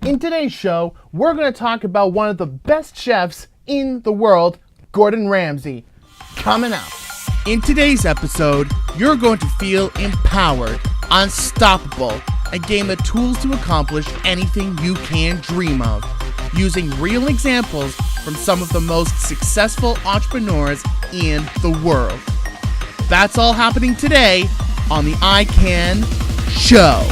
In today's show, we're going to talk about one of the best chefs in the world, Gordon Ramsay. Coming up. In today's episode, you're going to feel empowered, unstoppable, and gain the tools to accomplish anything you can dream of, using real examples from some of the most successful entrepreneurs in the world. That's all happening today on the I Can Show.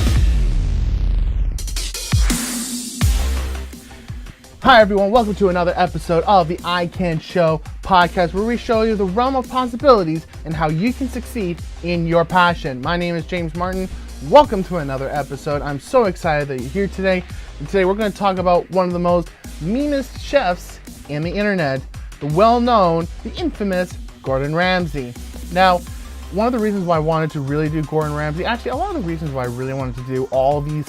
Hi everyone, welcome to another episode of the I Can Show podcast, where we show you the realm of possibilities and how you can succeed in your passion. My name is James Martin. Welcome to another episode. I'm so excited that you're here today. And today we're going to talk about one of the most meanest chefs in the internet, the well-known, the infamous Gordon Ramsay. Now, one of the reasons why I wanted to really do Gordon Ramsay, actually a lot of the reasons why I really wanted to do all these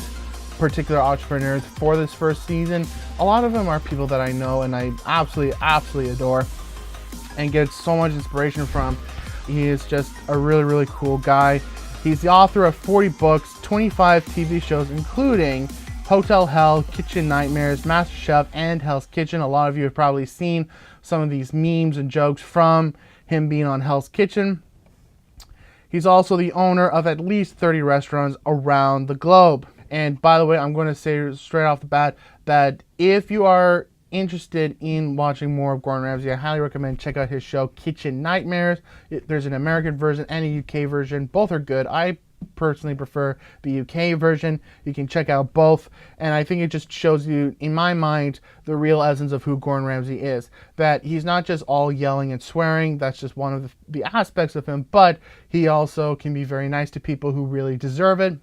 particular entrepreneurs for this first season, a lot of them are people that I know and I absolutely adore and get so much inspiration from. He is just a really cool guy. He's the author of 40 books, 25 TV shows, including Hotel Hell, Kitchen Nightmares, MasterChef, and Hell's Kitchen. A lot of you have probably seen some of these memes and jokes from him being on Hell's Kitchen. He's also the owner of at least 30 restaurants around the globe. And by the way, I'm going to say straight off the bat that if you are interested in watching more of Gordon Ramsay, I highly recommend check out his show, Kitchen Nightmares. There's an American version and a UK version. Both are good. I personally prefer the UK version. You can check out both. And I think it just shows you, in my mind, the real essence of who Gordon Ramsay is. That he's not just all yelling and swearing. That's just one of the aspects of him. But he also can be very nice to people who really deserve it.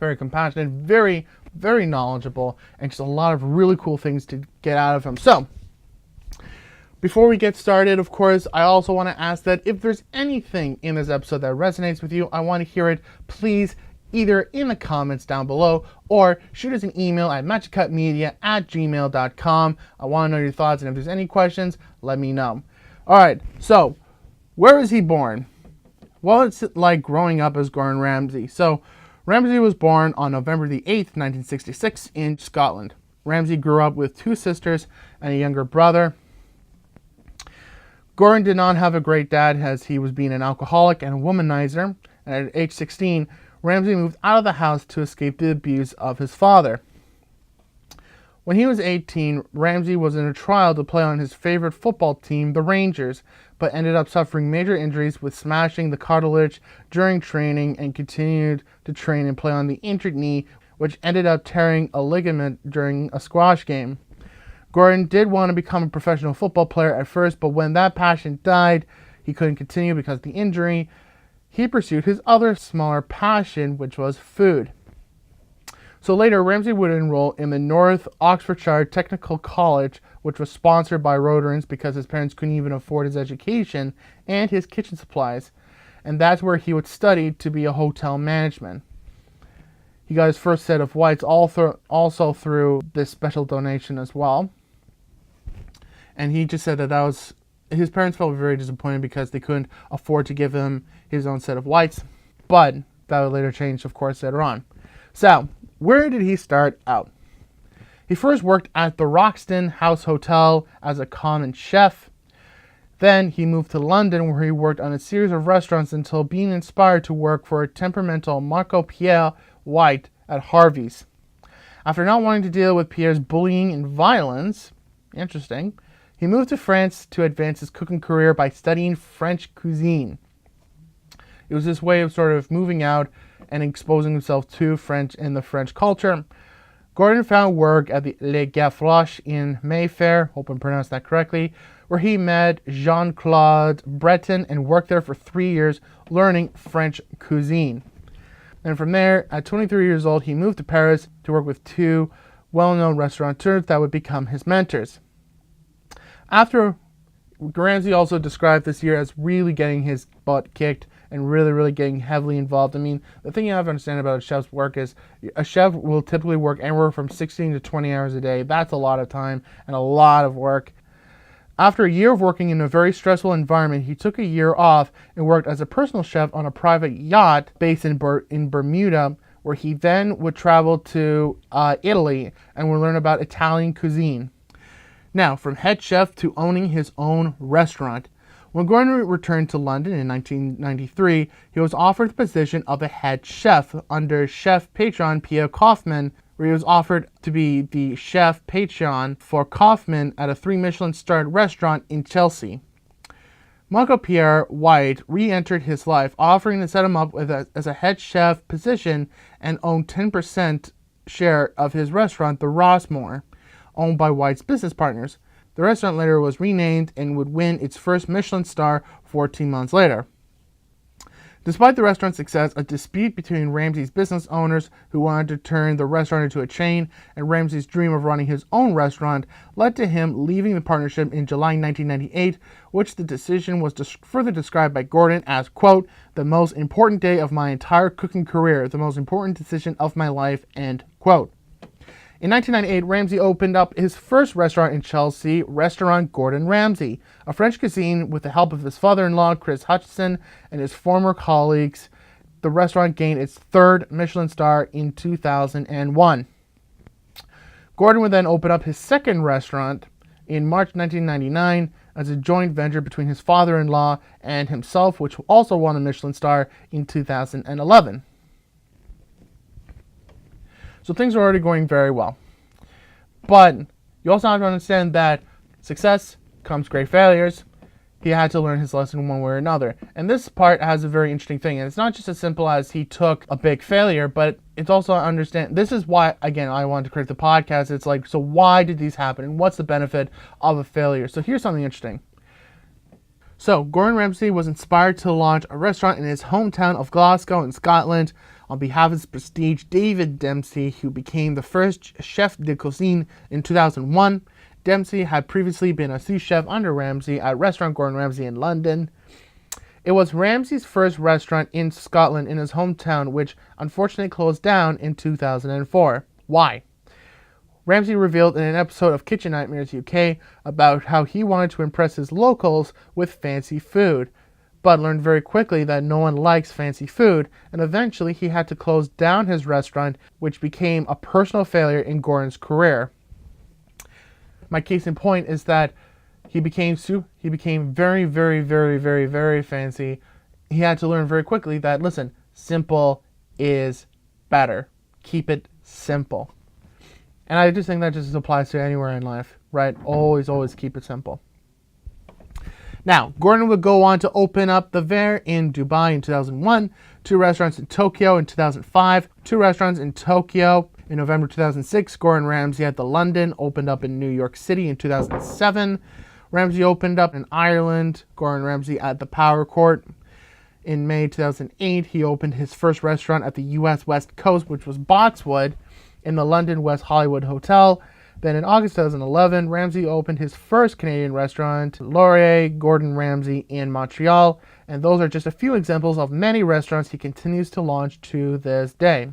Very compassionate, very knowledgeable, and just a lot of really cool things to get out of him. So, before we get started, of course, I also want to ask that if there's anything in this episode that resonates with you, I want to hear it, please, either in the comments down below, or shoot us an email at magicutmedia@gmail.com. I want to know your thoughts, and if there's any questions, let me know. Alright, so, where was he born? What's it like growing up as Gordon Ramsay? So, Ramsay was born on November the 8th, 1966 in Scotland. Ramsay grew up with two sisters and a younger brother. Gordon did not have a great dad, as he was being an alcoholic and a womanizer. And at age 16, Ramsay moved out of the house to escape the abuse of his father. When he was 18, Ramsay was in a trial to play on his favorite football team, the Rangers, but ended up suffering major injuries with smashing the cartilage during training and continued to train and play on the injured knee, which ended up tearing a ligament during a squash game. Gordon did want to become a professional football player at first, but when that passion died, he couldn't continue because of the injury. He pursued his other smaller passion, which was food. So later, Ramsay would enroll in the North Oxfordshire Technical College, which was sponsored by Rotarans because his parents couldn't even afford his education and his kitchen supplies. And that's where he would study to be a hotel management. He got his first set of whites also through this special donation as well. And he just said that was, his parents felt very disappointed because they couldn't afford to give him his own set of whites. But that would later change, of course, later on. So, where did he start out? He first worked at the Roxton House Hotel as a common chef. Then he moved to London, where he worked on a series of restaurants until being inspired to work for a temperamental Marco Pierre White at Harvey's. After not wanting to deal with Pierre's bullying and violence, interesting, he moved to France to advance his cooking career by studying French cuisine. It was his way of sort of moving out and exposing himself to French and the French culture. Gordon found work at the Le Gavroche in Mayfair, hope I pronounced that correctly, where he met Jean-Claude Breton and worked there for 3 years learning French cuisine. And from there, at 23 years old, he moved to Paris to work with two well-known restaurateurs that would become his mentors. After, Ramsay also described this year as really getting his butt kicked and really getting heavily involved. I mean, the thing you have to understand about a chef's work is a chef will typically work anywhere from 16 to 20 hours a day. That's a lot of time and a lot of work. After a year of working in a very stressful environment, he took a year off and worked as a personal chef on a private yacht based in Bermuda where he then would travel to Italy and would learn about Italian cuisine. Now, from head chef to owning his own restaurant. When Gordon returned to London in 1993, he was offered the position of a head chef under chef patron Pierre Kaufman, where he was offered to be the chef patron for Kaufman at a 3 Michelin-starred restaurant in Chelsea. Michael Pierre White re-entered his life, offering to set him up as a head chef position and own 10% share of his restaurant, the Rossmore, owned by White's business partners. The restaurant later was renamed and would win its first Michelin star 14 months later. Despite the restaurant's success, a dispute between Ramsay's business owners, who wanted to turn the restaurant into a chain, and Ramsay's dream of running his own restaurant led to him leaving the partnership in July 1998, which the decision was further described by Gordon as, quote, the most important day of my entire cooking career, the most important decision of my life, end quote. In 1998, Ramsay opened up his first restaurant in Chelsea, Restaurant Gordon Ramsay, a French cuisine with the help of his father-in-law, Chris Hutchison, and his former colleagues. The restaurant gained its 3rd Michelin star in 2001. Gordon would then open up his second restaurant in March 1999 as a joint venture between his father-in-law and himself, which also won a Michelin star in 2011. So things are already going very well. But you also have to understand that success comes great failures. He had to learn his lesson one way or another. And this part has a very interesting thing. And it's not just as simple as he took a big failure, but it's also understand. This is why, again, I wanted to create the podcast. It's like, so why did these happen? And what's the benefit of a failure? So here's something interesting. So Gordon Ramsay was inspired to launch a restaurant in his hometown of Glasgow in Scotland on behalf of his prestige David Dempsey, who became the first chef de cuisine in 2001. Dempsey had previously been a sous chef under Ramsay at Restaurant Gordon Ramsay in London. It was Ramsay's first restaurant in Scotland in his hometown, which unfortunately closed down in 2004. Why? Ramsay revealed in an episode of Kitchen Nightmares UK about how he wanted to impress his locals with fancy food, but learned very quickly that no one likes fancy food, and eventually he had to close down his restaurant, which became a personal failure in Gordon's career. My case in point is that he became very, very, very, very, very fancy. He had to learn very quickly that, listen, simple is better. Keep it simple. And I just think that just applies to anywhere in life, right? Always, always keep it simple. Now, Gordon would go on to open up the Ver in Dubai in 2001, 2 restaurants in Tokyo in 2005, 2 restaurants in Tokyo. In November 2006, Gordon Ramsay at the London opened up in New York City in 2007. Ramsay opened up in Ireland, Gordon Ramsay at the Power Court. In May 2008, he opened his first restaurant at the US West Coast, which was Boxwood, in the London West Hollywood Hotel. Then in August 2011, Ramsay opened his first Canadian restaurant, Laurier Gordon Ramsay in Montreal, and those are just a few examples of many restaurants he continues to launch to this day.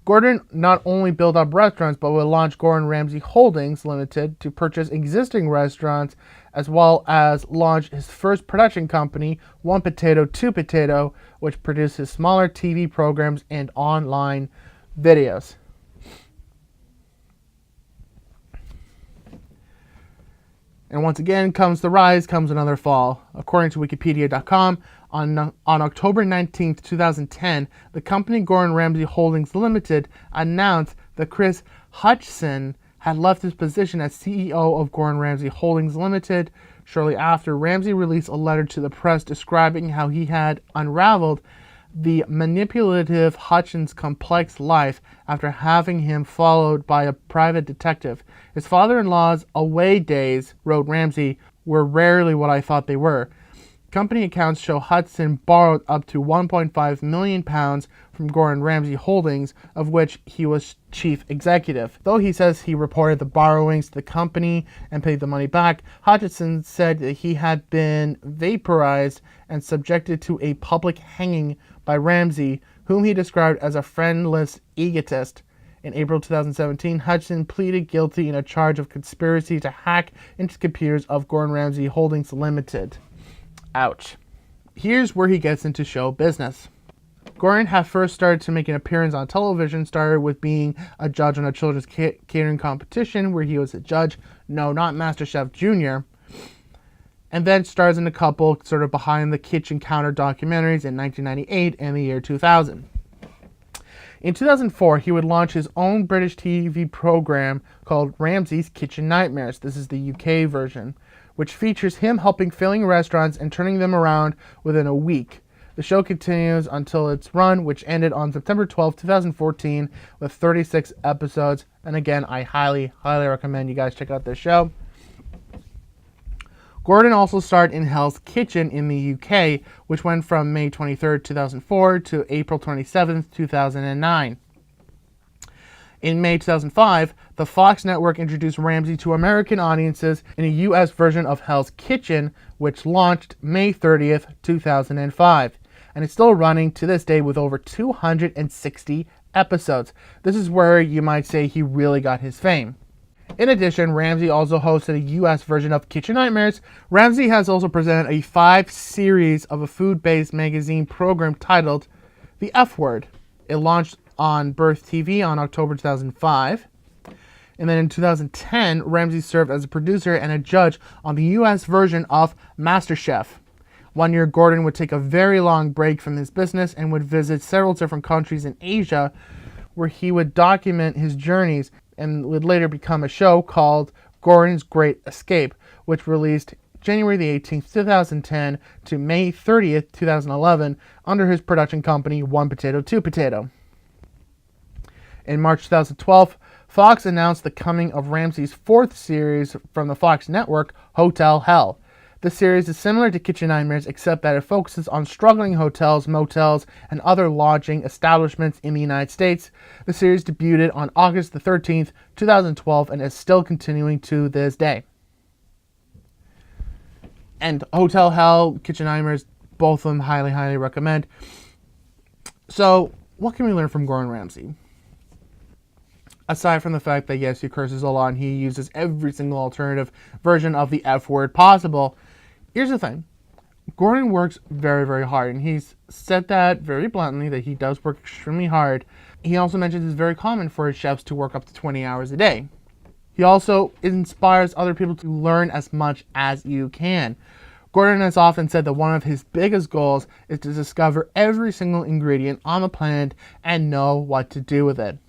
Gordon not only built up restaurants, but will launch Gordon Ramsay Holdings Limited to purchase existing restaurants, as well as launch his first production company, One Potato, Two Potato, which produces smaller TV programs and online videos. And once again, comes the rise, comes another fall. According to Wikipedia.com, on October 19th, 2010, the company Gordon Ramsay Holdings Limited announced that Chris Hutchison had left his position as CEO of Gordon Ramsay Holdings Limited. Shortly after, Ramsay released a letter to the press describing how he had unraveled the manipulative Hutchison's complex life after having him followed by a private detective. His father-in-law's away days, wrote Ramsay, were rarely what I thought they were. Company accounts show Hutchison borrowed up to £1.5 million from Gordon Ramsay Holdings, of which he was chief executive. Though he says he reported the borrowings to the company and paid the money back, Hutchison said that he had been vaporized and subjected to a public hanging by Ramsay, whom he described as a friendless egotist. In April 2017, Hutchison pleaded guilty in a charge of conspiracy to hack into computers of Gordon Ramsay Holdings Limited. Ouch. Here's where he gets into show business. Gordon had first started to make an appearance on television, started with being a judge on a children's catering competition where he was a judge, no, not MasterChef Junior, and then stars in a couple sort of behind the kitchen counter documentaries in 1998 and the year 2000. In 2004, he would launch his own British TV program called Ramsay's Kitchen Nightmares. This is the UK version, which features him helping failing restaurants and turning them around within a week. The show continues until its run, which ended on September 12, 2014, with 36 episodes. And again, I highly recommend you guys check out this show. Gordon also starred in Hell's Kitchen in the UK, which went from May 23, 2004 to April 27, 2009. In May 2005, the Fox network introduced Ramsay to American audiences in a US version of Hell's Kitchen, which launched May 30th, 2005. And it's still running to this day with over 260 episodes. This is where you might say he really got his fame. In addition, Ramsay also hosted a US version of Kitchen Nightmares. Ramsay has also presented a 5-series of a food-based magazine program titled The F Word. It launched on Birth TV on October 2005. And then in 2010, Ramsay served as a producer and a judge on the US version of MasterChef. One year, Gordon would take a very long break from his business and would visit several different countries in Asia where he would document his journeys, and would later become a show called Gordon's Great Escape, which released January the 18th, 2010 to May 30th, 2011 under his production company, One Potato, Two Potato. In March 2012, Fox announced the coming of Ramsay's 4th series from the Fox network, Hotel Hell. This series is similar to Kitchen Nightmares, except that it focuses on struggling hotels, motels, and other lodging establishments in the United States. The series debuted on August the 13th, 2012, and is still continuing to this day. And Hotel Hell, Kitchen Nightmares, both of them highly recommend. So, what can we learn from Gordon Ramsay? Aside from the fact that, yes, he curses a lot and he uses every single alternative version of the F word possible, here's the thing. Gordon works very hard, and he's said that very bluntly, that he does work extremely hard. He also mentions it's very common for his chefs to work up to 20 hours a day. He also inspires other people to learn as much as you can. Gordon has often said that one of his biggest goals is to discover every single ingredient on the planet and know what to do with it.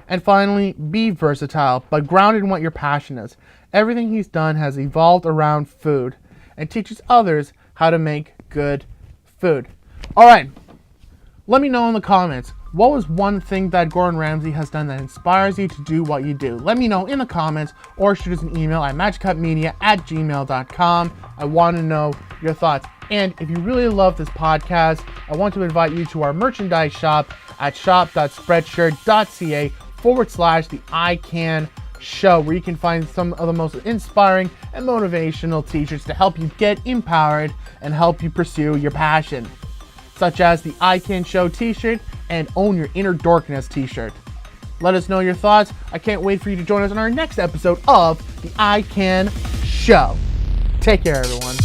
And finally, be versatile, but grounded in what your passion is. Everything he's done has evolved around food and teaches others how to make good food. Alright, let me know in the comments, what was one thing that Gordon Ramsay has done that inspires you to do what you do? Let me know in the comments, or shoot us an email at magicupmedia@gmail.com. I want to know your thoughts. And if you really love this podcast, I want to invite you to our merchandise shop at shop.spreadshirt.ca/the I Can Show, where you can find some of the most inspiring and motivational t-shirts to help you get empowered and help you pursue your passion, such as the I Can Show t-shirt and Own Your Inner Dorkness t-shirt. Let us know your thoughts. I can't wait for you to join us on our next episode of the I Can Show. Take care, everyone.